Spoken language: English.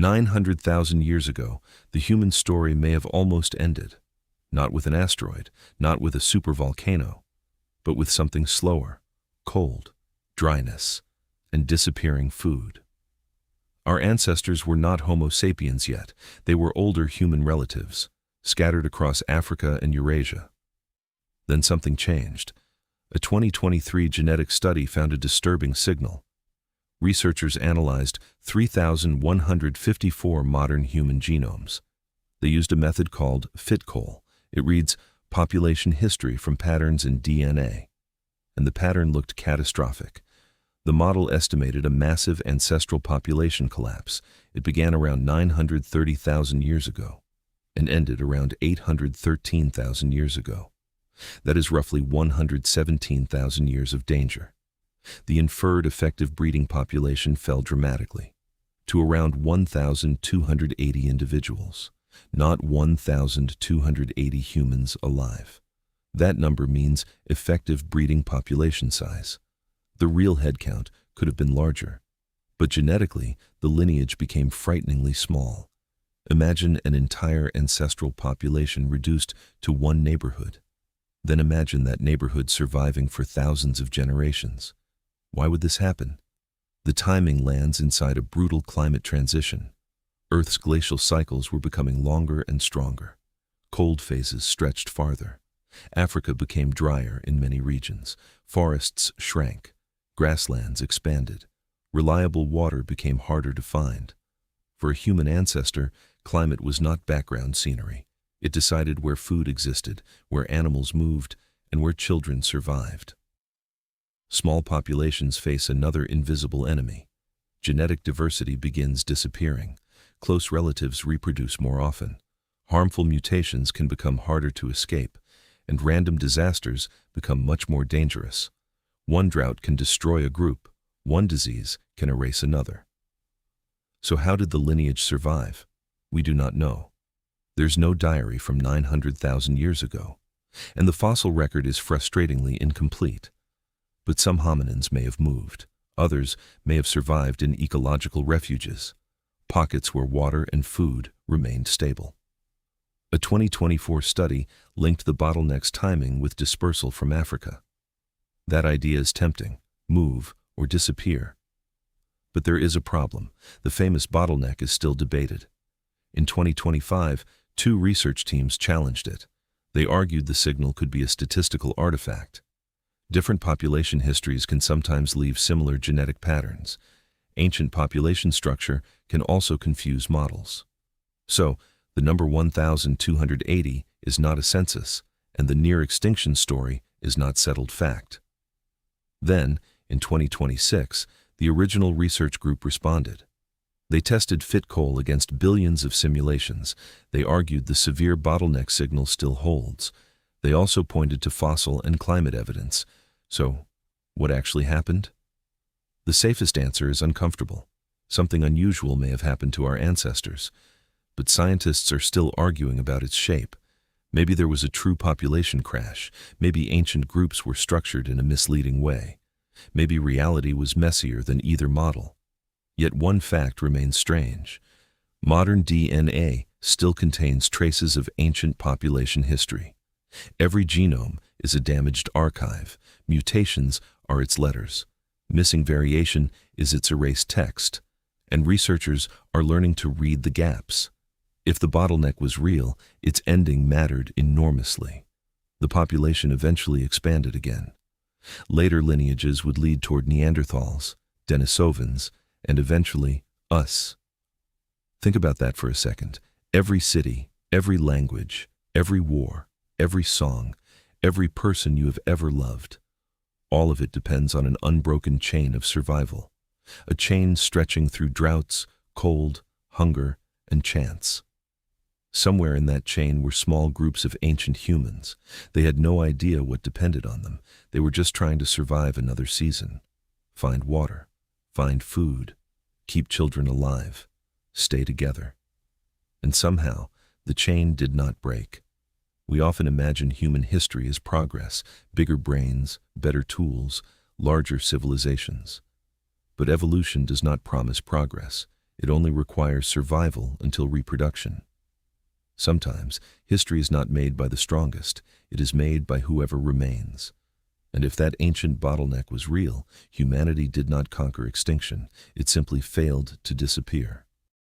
900,000 years ago, the human story may have almost ended. Not with an asteroid, not with a supervolcano, but with something slower, cold, dryness, and disappearing food. Our ancestors were not Homo sapiens yet. They were older human relatives, scattered across Africa and Eurasia. Then something changed. A 2023 genetic study found a disturbing signal. Researchers analyzed 3,154 modern human genomes. They used a method called FitCol. It reads population history from patterns in DNA. And the pattern looked catastrophic. The model estimated a massive ancestral population collapse. It began around 930,000 years ago and ended around 813,000 years ago. That is roughly 117,000 years of danger. The inferred effective breeding population fell dramatically to around 1,280 individuals, not 1,280 humans alive. That number means effective breeding population size. The real headcount could have been larger, but genetically, the lineage became frighteningly small. Imagine an entire ancestral population reduced to one neighborhood. Then imagine that neighborhood surviving for thousands of generations. Why would this happen? The timing lands inside a brutal climate transition. Earth's glacial cycles were becoming longer and stronger. Cold phases stretched farther. Africa became drier in many regions. Forests shrank. Grasslands expanded. Reliable water became harder to find. For a human ancestor, climate was not background scenery. It decided where food existed, where animals moved, and where children survived. Small populations face another invisible enemy. Genetic diversity begins disappearing. Close relatives reproduce more often. Harmful mutations can become harder to escape, and random disasters become much more dangerous. One drought can destroy a group. One disease can erase another. So how did the lineage survive? We do not know. There's no diary from 900,000 years ago, and the fossil record is frustratingly incomplete. But some hominins may have moved. Others may have survived in ecological refuges, pockets where water and food remained stable. A 2024 study linked the bottleneck's timing with dispersal from Africa. That idea is tempting: move or disappear. But there is a problem. The famous bottleneck is still debated. In 2025, 2 research teams challenged it. They argued the signal could be a statistical artifact. Different population histories can sometimes leave similar genetic patterns. Ancient population structure can also confuse models. So, the number 1,280 is not a census, and the near-extinction story is not settled fact. Then, in 2026, the original research group responded. They tested FitCol against billions of simulations. They argued the severe bottleneck signal still holds. They also pointed to fossil and climate evidence. So, what actually happened? The safest answer is uncomfortable. Something unusual may have happened to our ancestors, but scientists are still arguing about its shape. Maybe there was a true population crash. Maybe ancient groups were structured in a misleading way. Maybe reality was messier than either model. Yet one fact remains strange. Modern DNA still contains traces of ancient population history. Every genome is a damaged archive. Mutations are its letters. Missing variation is its erased text. And researchers are learning to read the gaps. If the bottleneck was real, its ending mattered enormously. The population eventually expanded again. Later lineages would lead toward Neanderthals, Denisovans, and eventually us. Think about that for a second. Every city, every language, every war, every song, every person you have ever loved, all of it depends on an unbroken chain of survival. A chain stretching through droughts, cold, hunger, and chance. Somewhere in that chain were small groups of ancient humans. They had no idea what depended on them. They were just trying to survive another season. Find water, find food, keep children alive, stay together. And somehow, the chain did not break. We often imagine human history as progress, bigger brains, better tools, larger civilizations. But evolution does not promise progress. It only requires survival until reproduction. Sometimes, history is not made by the strongest, it is made by whoever remains. And if that ancient bottleneck was real, humanity did not conquer extinction, it simply failed to disappear.